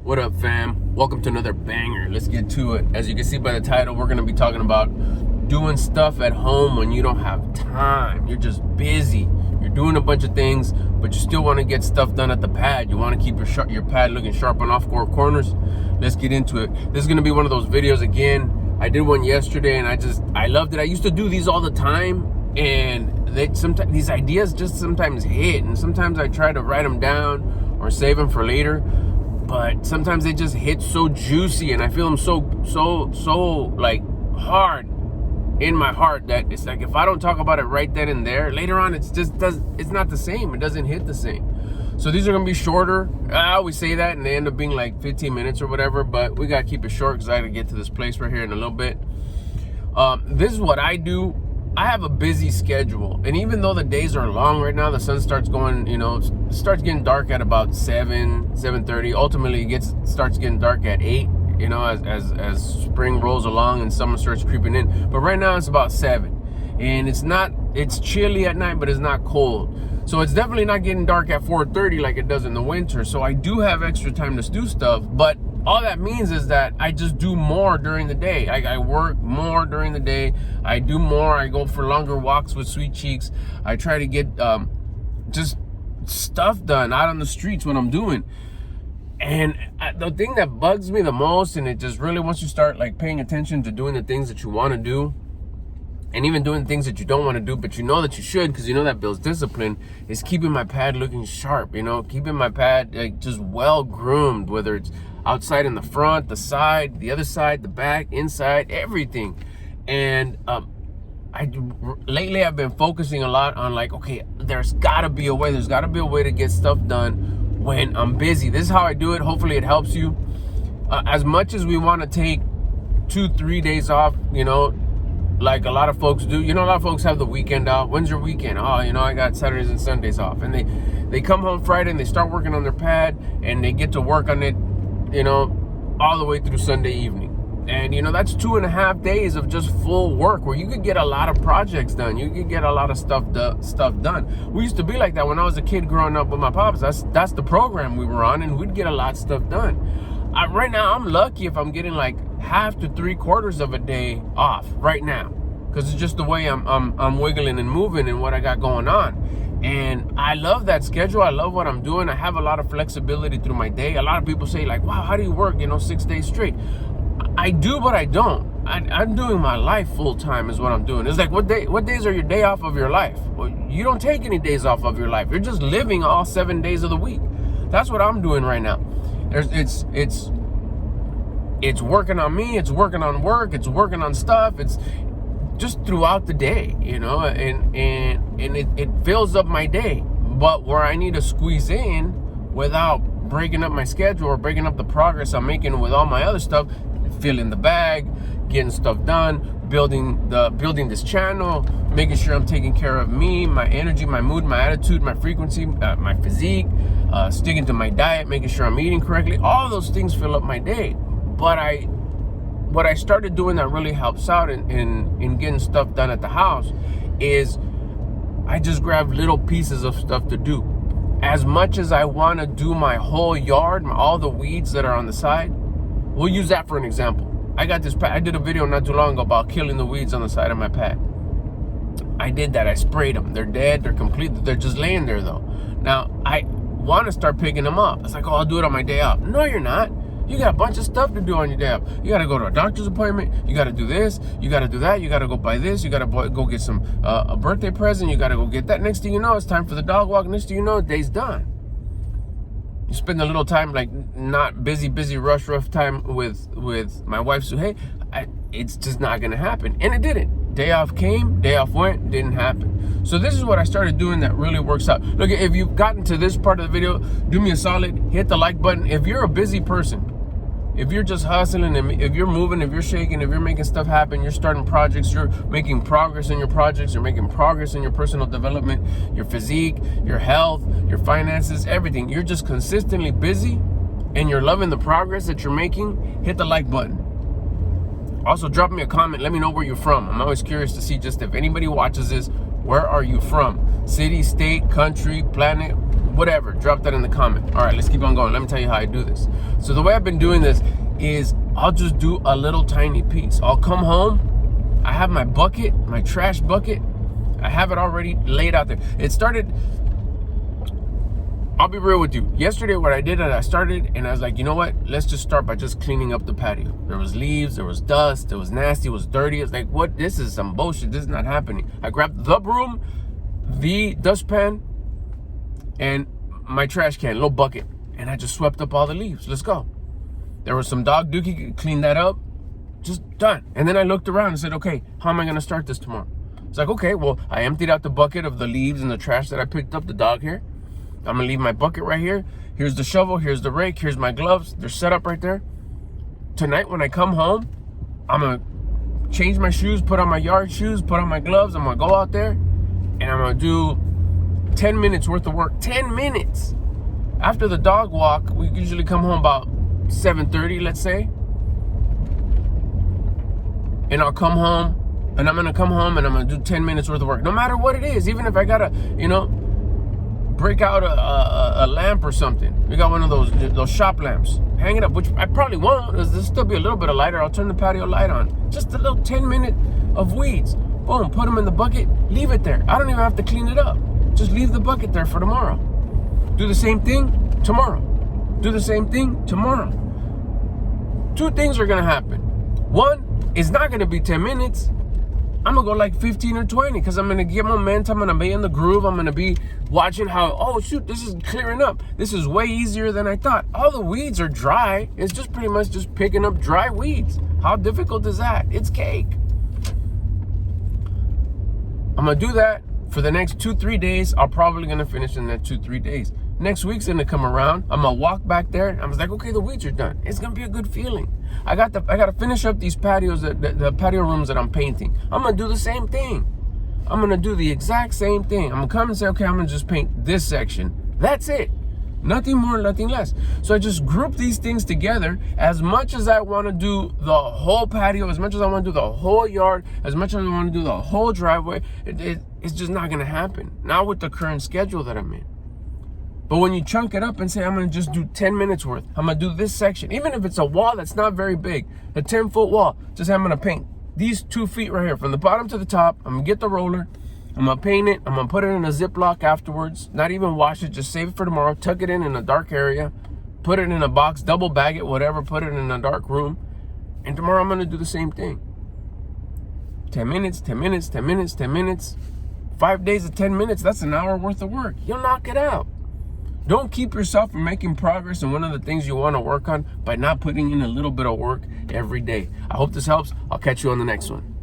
What up, fam? Welcome to another banger. Let's get to it. As you can see by the title, we're going to be talking about doing stuff at home when you don't have time. You're just busy. You're doing a bunch of things, but you still want to get stuff done at the pad. You want to keep your pad looking sharp on off-court corners. Let's get into it. This is going to be one of those videos again. I did one yesterday, and I loved it. I used to do these all the time, and sometimes these ideas just sometimes hit, and sometimes I try to write them down or save them for later. But sometimes they just hit so juicy, and I feel them so like hard in my heart that it's like if I don't talk about it right then and there, later on it's not the same. It doesn't hit the same. So these are gonna be shorter. I always say that, and they end up being like 15 minutes or whatever. But we gotta keep it short because I gotta get to this place right here in a little bit. This is what I do. I have a busy schedule, and even though the days are long right now, the sun starts going, starts getting dark at about 7:30. Ultimately, it starts getting dark at 8. As spring rolls along and summer starts creeping in. But right now it's about 7, and it's chilly at night, but it's not cold. So it's definitely not getting dark at 4:30 like it does in the winter. So I do have extra time to do stuff, but all that means is that I just do more during the day. I work more during the day. I do more. I go for longer walks with Sweet Cheeks. I try to get just stuff done out on the streets when I'm doing. And the thing that bugs me the most, and it just really, once you start like paying attention to doing the things that you want to do, and even doing things that you don't want to do, but you know that you should, because you know that builds discipline, is keeping my pad looking sharp, keeping my pad like just well groomed, whether it's outside in the front, the side, the other side, the back, inside, everything. And lately I've been focusing a lot on like, okay, there's gotta be a way to get stuff done when I'm busy. This is how I do it. Hopefully it helps you. As much as we want to take 2-3 days off, like a lot of folks do. A lot of folks have the weekend off. When's your weekend? Oh, I got Saturdays and Sundays off. And they come home Friday and they start working on their pad, and they get to work on it, all the way through Sunday evening. And, that's 2.5 days of just full work where you could get a lot of projects done. You could get a lot of stuff done. We used to be like that when I was a kid growing up with my pops. That's the program we were on, and we'd get a lot of stuff done. Right now, I'm lucky if I'm getting like half to 3/4 of a day off right now, because it's just the way I'm wiggling and moving and what I got going on. And I love that schedule. I love what I'm doing. I have a lot of flexibility through my day. A lot of people say like, wow, how do you work, 6 days straight? I do, but I don't. I'm doing my life full time is what I'm doing. It's like, what days are your day off of your life? Well, you don't take any days off of your life. You're just living all 7 days of the week. That's what I'm doing right now. It's working on me. It's working on work. It's working on stuff. It's just throughout the day, and it fills up my day. But where I need to squeeze in without breaking up my schedule or breaking up the progress I'm making with all my other stuff, filling the bag, getting stuff done, building this channel, making sure I'm taking care of me, my energy, my mood, my attitude, my frequency, my physique, sticking to my diet, making sure I'm eating correctly. All those things fill up my day. But what I started doing that really helps out in getting stuff done at the house is I just grab little pieces of stuff to do. As much as I want to do my whole yard, all the weeds that are on the side, we'll use that for an example. I got this pad. I did a video not too long ago about killing the weeds on the side of my pad. I did that. I sprayed them. They're dead. They're complete. They're just laying there though. Now I want to start picking them up. It's like, oh, I'll do it on my day off. No, you're not. You got a bunch of stuff to do on your day off. You got to go to a doctor's appointment. You got to do this. You got to do that. You got to go buy this. You got to go get some a birthday present. You got to go get that. Next thing you know, it's time for the dog walk. Next thing you know, the day's done. You spend a little time, like not busy, rough time with my wife. So hey, it's just not gonna happen, and it didn't. Day off came, day off went, didn't happen. So this is what I started doing that really works out. Look, if you've gotten to this part of the video, do me a solid, hit the like button. If you're a busy person, if you're just hustling, and if you're moving, if you're shaking, if you're making stuff happen, you're starting projects, you're making progress in your projects, you're making progress in your personal development, your physique, your health, your finances, everything. You're just consistently busy and you're loving the progress that you're making, hit the like button. Also, drop me a comment. Let me know where you're from. I'm always curious to see just if anybody watches this, where are you from? City, state, country, planet, whatever, drop that in the comment. All right, let's keep on going. Let me tell you how I do this. So the way I've been doing this is I'll just do a little tiny piece. I'll come home, I have my bucket, my trash bucket, I have it already laid out there. It started, I'll be real with you. Yesterday what I did is I started and I was like, you know what? Let's just start by just cleaning up the patio. There was leaves, there was dust, it was nasty, it was dirty. It's like, what? This is some bullshit. This is not happening. I grabbed the broom, the dustpan, and my trash can, little bucket, and I just swept up all the leaves. Let's go. There was some dog dookie, cleaned that up, just done. And then I looked around and said, okay, how am I gonna start this tomorrow? It's like, okay, well, I emptied out the bucket of the leaves and the trash that I picked up, the dog hair. I'm gonna leave my bucket right here. Here's the shovel, here's the rake, here's my gloves. They're set up right there. Tonight when I come home, I'm gonna change my shoes, put on my yard shoes, put on my gloves. I'm gonna go out there and I'm gonna do 10 minutes worth of work. 10 minutes. After the dog walk, we usually come home about 7:30, let's say. And I'll come home and I'm gonna come home and I'm gonna do 10 minutes worth of work. No matter what it is, even if I gotta, break out a lamp or something. We got one of those shop lamps. Hang it up, which I probably won't, because there'll still be a little bit of lighter. I'll turn the patio light on. Just a little 10-minute of weeds. Boom, put them in the bucket, leave it there. I don't even have to clean it up. Just leave the bucket there for tomorrow. Do the same thing tomorrow. Do the same thing tomorrow. Two things are gonna happen. One, it's not gonna be 10 minutes. I'm gonna go like 15 or 20 because I'm gonna get momentum. I'm gonna be in the groove. I'm gonna be watching how, oh shoot, this is clearing up. This is way easier than I thought. All the weeds are dry. It's just pretty much just picking up dry weeds. How difficult is that? It's cake. I'm gonna do that for the next 2-3 days. I'm probably gonna finish in that 2-3 days. Next week's gonna come around. I'm gonna walk back there. I was like, okay, the weeds are done. It's gonna be a good feeling. I gotta finish up these patios, the patio rooms that I'm painting. I'm gonna do the same thing. I'm gonna do the exact same thing. I'm gonna come and say, okay, I'm gonna just paint this section. That's it. Nothing more, nothing less. So I just group these things together. As much as I want to do the whole patio, as much as I want to do the whole yard, as much as I want to do the whole driveway, it's just not gonna happen. Not with the current schedule that I'm in. But when you chunk it up and say, I'm gonna just do 10 minutes worth, I'm gonna do this section, even if it's a wall that's not very big, a 10-foot wall, just I'm gonna paint these 2 feet right here, from the bottom to the top. I'm gonna get the roller, I'm gonna paint it, I'm gonna put it in a Ziploc afterwards, not even wash it, just save it for tomorrow, tuck it in a dark area, put it in a box, double bag it, whatever, put it in a dark room, and tomorrow I'm gonna do the same thing. 10 minutes, 10 minutes, 10 minutes, 10 minutes, 5 days of 10 minutes, that's an hour worth of work. You'll knock it out. Don't keep yourself from making progress in one of the things you want to work on by not putting in a little bit of work every day. I hope this helps. I'll catch you on the next one.